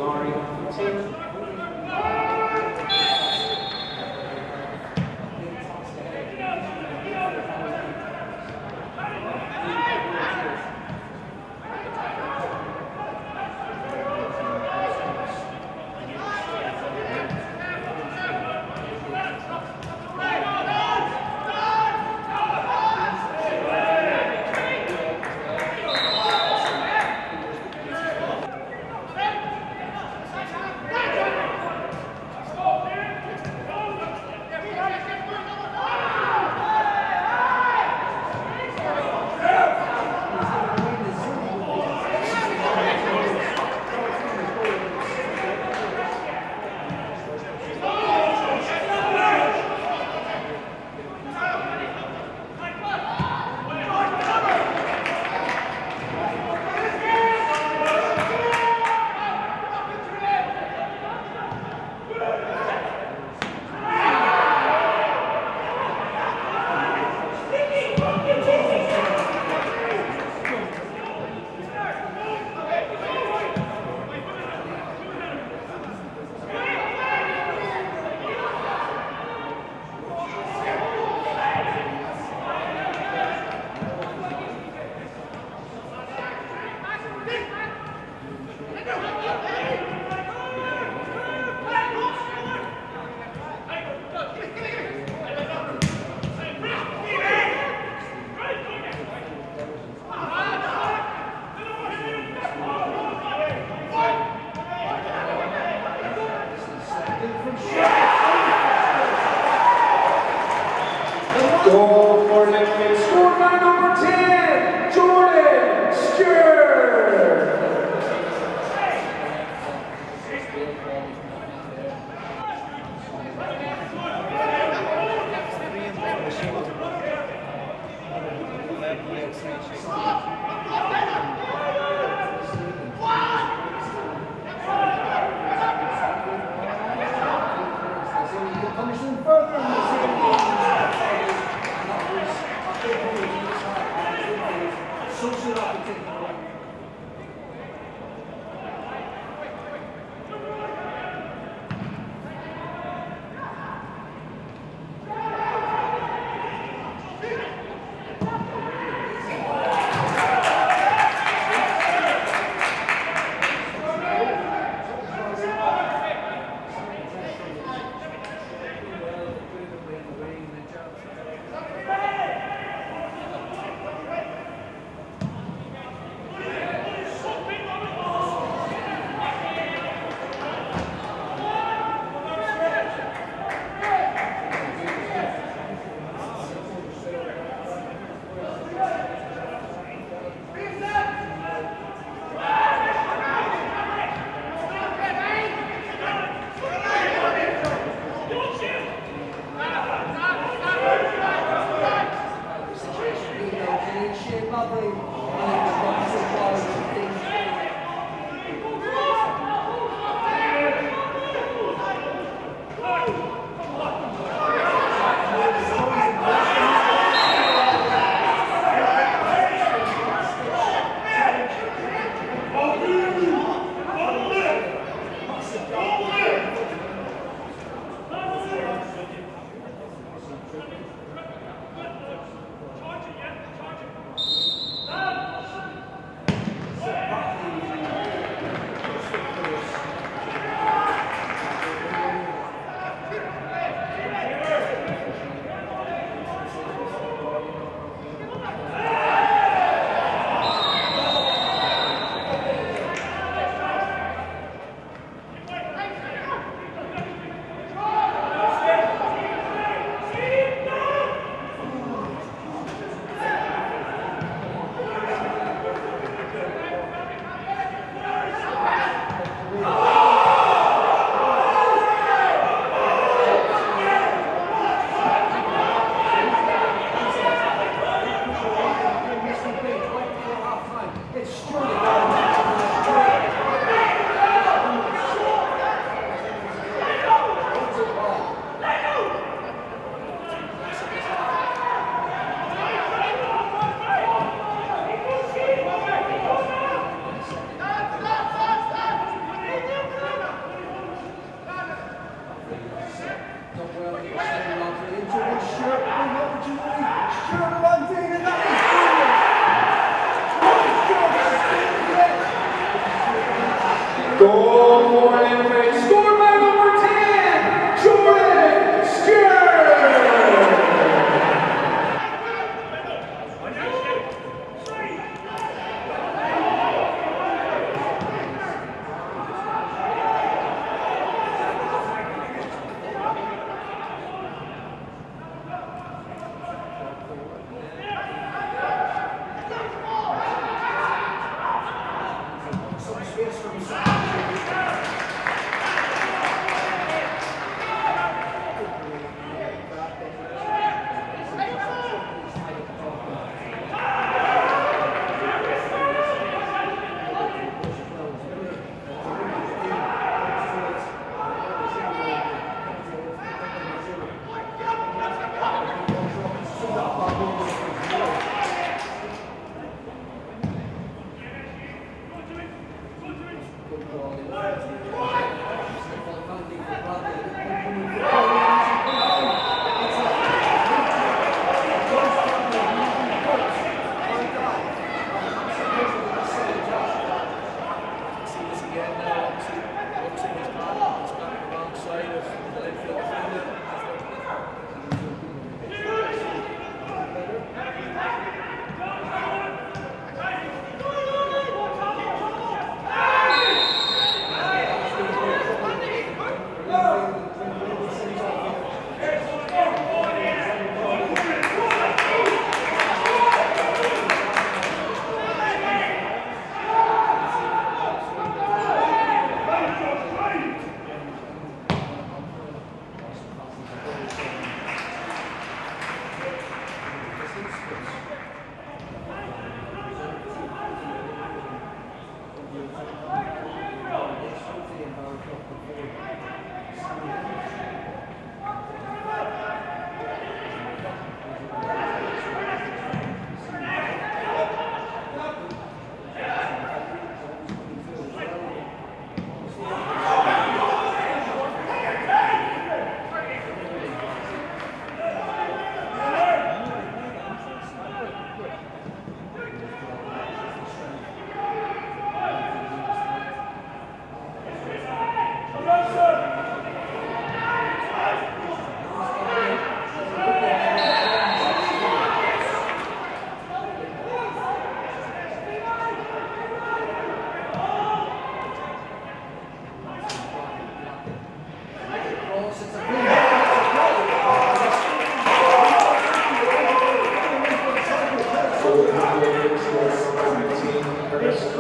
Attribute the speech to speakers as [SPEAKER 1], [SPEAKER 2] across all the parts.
[SPEAKER 1] LOWRY team. Goal for Linfield, scored by number 10, Jordan Stewart.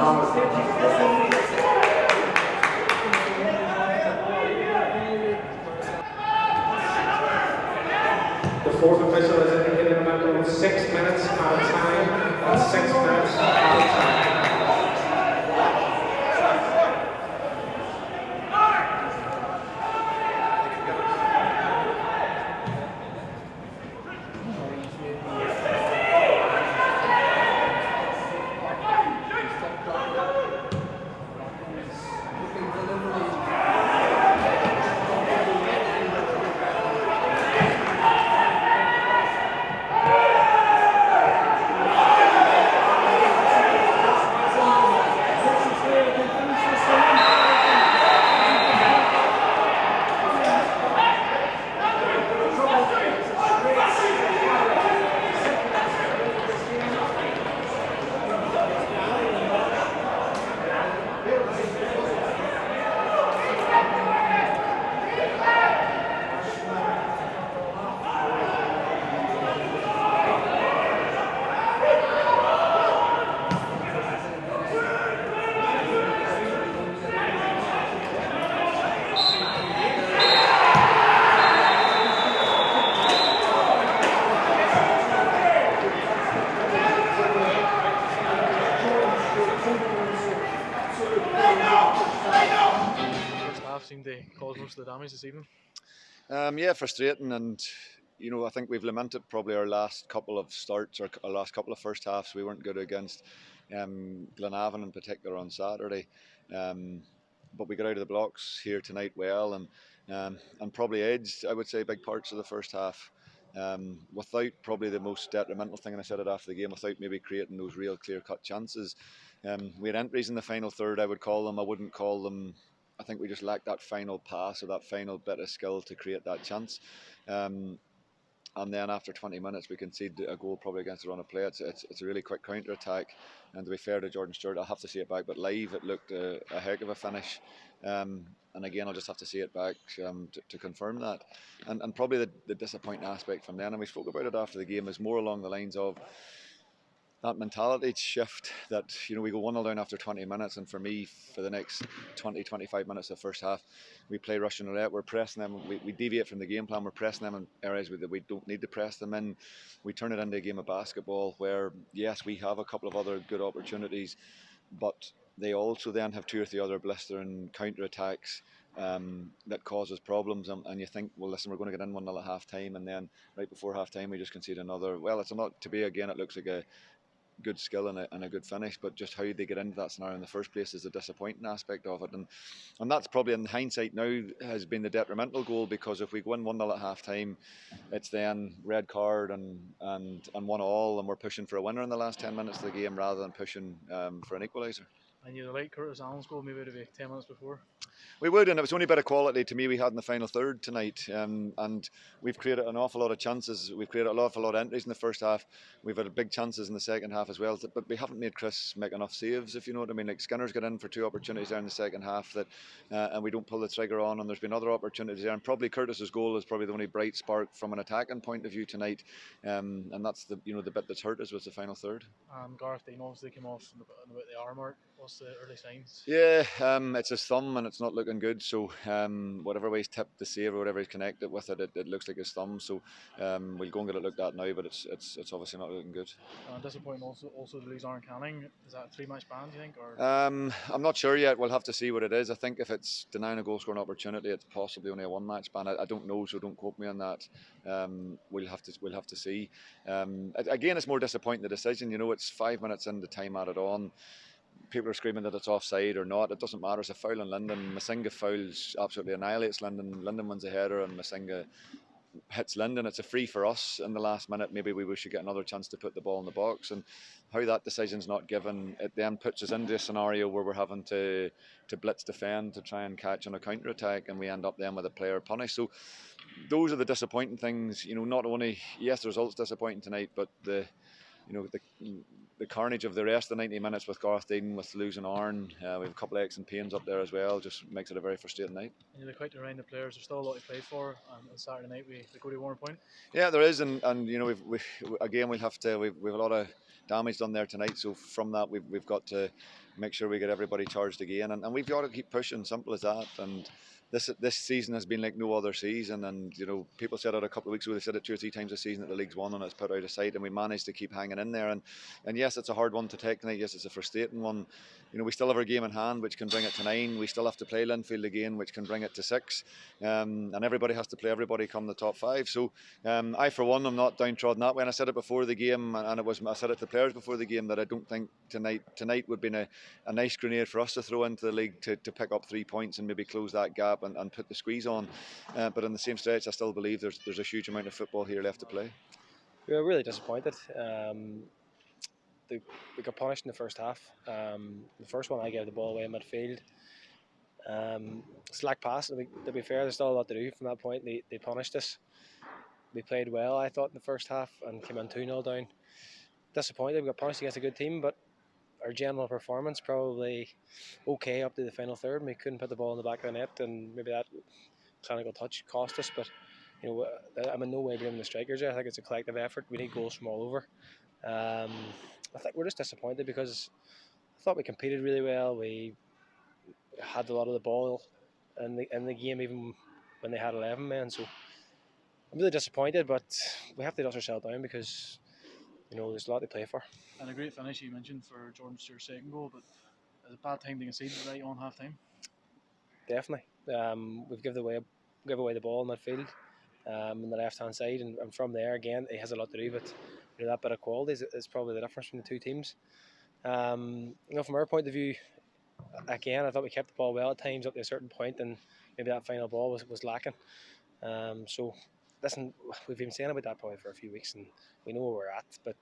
[SPEAKER 1] The fourth official has indicated a maximum of 6 minutes at a time. That's 6 minutes at a time.
[SPEAKER 2] Seemed to cause most of the damage this evening.
[SPEAKER 3] Yeah, frustrating, and you know, I think we've lamented probably our last couple of starts or our last couple of first halves. We weren't good against Glenavon in particular on Saturday, but we got out of the blocks here tonight well, and probably edged, I would say, big parts of the first half. Without probably the most detrimental thing, and I said it after the game, without maybe creating those real clear-cut chances. We had entries in the final third, I would call them. I wouldn't call them. I think we just lacked that final pass or that final bit of skill to create that chance. And then after 20 minutes, we conceded a goal probably against the run of play. It's a really quick counter attack. And to be fair to Jordan Stewart, I'll have to see it back. But live, it looked a heck of a finish. And again, I'll just have to see it back to confirm that. And probably the disappointing aspect from then, and we spoke about it after the game, is more along the lines of that mentality shift that, you know, we go 1-0 down after 20 minutes, and for me, for the next 20-25 minutes of the first half, we play Russian roulette. We're pressing them, we deviate from the game plan, we're pressing them in areas that we don't need to press them in. We turn it into a game of basketball where, yes, we have a couple of other good opportunities, but they also then have 2 or 3 other blistering counter attacks that causes problems, and you think, well, listen, we're going to get in 1-0 at half time, and then right before half time we just concede another. Well, it's not to be. Again, it looks like a good skill and a good finish, but just how they get into that scenario in the first place is a disappointing aspect of it, and that's probably in hindsight now has been the detrimental goal, because if we win 1-0 at half time, it's then red card and 1-1, and we're pushing for a winner in the last 10 minutes of the game rather than pushing for an equaliser.
[SPEAKER 2] And you'd like Curtis Allen's goal maybe to be 10 minutes before?
[SPEAKER 3] We would, and it was only a bit of quality to me we had in the final third tonight, and we've created an awful lot of chances. We've created an awful lot of entries in the first half. We've had big chances in the second half as well, but we haven't made Chris make enough saves, if you know what I mean. Like Skinner's got in for 2 opportunities there in the second half that, and we don't pull the trigger on, and there's been other opportunities there, and probably Curtis's goal is probably the only bright spark from an attacking point of view tonight, and that's the bit that's hurt us was the final third.
[SPEAKER 2] And Gareth Dean obviously came off in about the hour mark. What's the early signs?
[SPEAKER 3] Yeah, it's his thumb and it's not looking good. So whatever way he's tipped the save or whatever he's connected with it, it looks like his thumb. So we'll go and get it looked at now, but it's obviously not looking good.
[SPEAKER 2] Disappointing also to lose Aaron Canning. Is that a 3-match ban, do you think? Or?
[SPEAKER 3] I'm not sure yet. We'll have to see what it is. I think if it's denying a goal scoring opportunity, it's possibly only a 1-match ban. I don't know, so don't quote me on that. We'll have to see. Again, it's more disappointing the decision. You know, it's 5 minutes into time added on. People are screaming that it's offside or not. It doesn't matter. It's a foul on Linden. Masinga fouls absolutely annihilates Linden. Linden wins a header and Masinga hits Linden. It's a free for us in the last minute. Maybe we should get another chance to put the ball in the box. And how that decision's not given, it then puts us into a scenario where we're having to blitz defend to try and catch on a counter attack, and we end up then with a player punished. So those are the disappointing things. You know, not only, yes, the result's disappointing tonight, but the carnage of the rest of the 90 minutes with Gareth Dean, with losing Oran. We have a couple of aches and pains up there as well. Just makes it a very frustrating night.
[SPEAKER 2] And you're quite around the players. There's still a lot to play for. On Saturday night we go to Warren Point.
[SPEAKER 3] Yeah, there is, and you know we've a lot of damage done there tonight. So from that, we've got to make sure we get everybody charged again, and we've got to keep pushing. Simple as that. And this season has been like no other season. And you know, people said it a couple of weeks ago. They said it 2 or 3 times this season that the league's won and it's put out of sight, and we managed to keep hanging in there. And yes, it's a hard one to take tonight. Yes, it's a frustrating one. You know, we still have our game in hand, which can bring it to 9. We still have to play Linfield again, which can bring it to 6. And everybody has to play everybody come the top 5. So I, for one, am not downtrodden that way. And I said it before the game, and I said it to players before the game, that I don't think tonight would be a nice grenade for us to throw into the league to pick up 3 points and maybe close that gap and put the squeeze on. But in the same stretch, I still believe there's a huge amount of football here left to play.
[SPEAKER 4] We were really disappointed. We got punished in the first half. The first one, I gave the ball away in midfield. Slack pass. To be fair, there's still a lot to do from that point. They punished us. We played well, I thought, in the first half and came in 2-0 down. Disappointed. We got punished against a good team, but our general performance probably okay up to the final third. We couldn't put the ball in the back of the net, and maybe that clinical touch cost us. But you know, I'm in no way blaming the strikers here. I think it's a collective effort. We need goals from all over. I think we're just disappointed because I thought we competed really well. We had a lot of the ball in the game, even when they had 11 men. So I'm really disappointed, but we have to dust ourselves down because you know there's a lot to play for.
[SPEAKER 2] And a great finish you mentioned for Jordan Stewart's second goal, but it's a bad time to concede right on half time.
[SPEAKER 4] Definitely. We've given away the ball in midfield on the left hand side, and from there again he has a lot to do, but you know, that bit of quality is probably the difference between the two teams. You know, from our point of view, again, I thought we kept the ball well at times up to a certain point, and maybe that final ball was lacking. So listen, we've been saying about that probably for a few weeks, and we know where we're at, but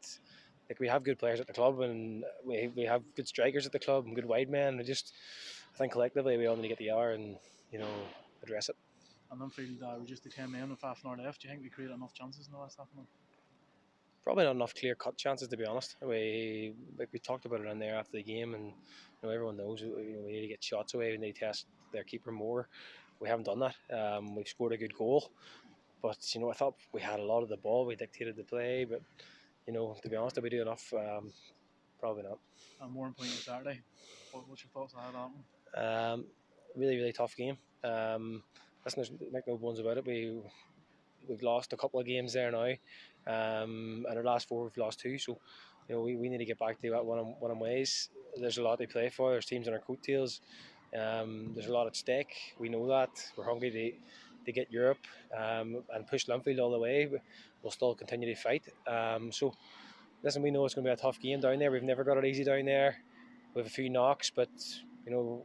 [SPEAKER 4] like, we have good players at the club, and we have good strikers at the club and good wide men. I think collectively we all need to get together and, you know, address it.
[SPEAKER 2] And Linfield reduced to 10 men with half an hour left. Do you think we created enough chances in the last half an hour?
[SPEAKER 4] Probably not enough clear-cut chances, to be honest. We talked about it in there after the game, and you know, everyone knows, you know, we need to get shots away. We need to test their keeper more. We haven't done that. We've scored a good goal, but you know, I thought we had a lot of the ball. We dictated the play, but you know, to be honest, did we do enough? Probably not.
[SPEAKER 2] And more importantly, Saturday, what's your thoughts on that one?
[SPEAKER 4] Really tough game. Listen, make no bones about it. We've lost a couple of games there now, and our last 4 we've lost 2. So, you know, we need to get back to that one ways. There's a lot to play for. There's teams on our coattails. There's a lot at stake. We know that. We're hungry to get Europe and push Linfield all the way. We'll still continue to fight. So, listen, we know it's going to be a tough game down there. We've never got it easy down there. We have a few knocks, but you know,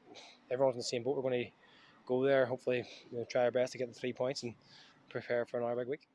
[SPEAKER 4] everyone's in the same boat. We're going to go there, hopefully, you know, try our best to get the 3 points and prepare for another big week.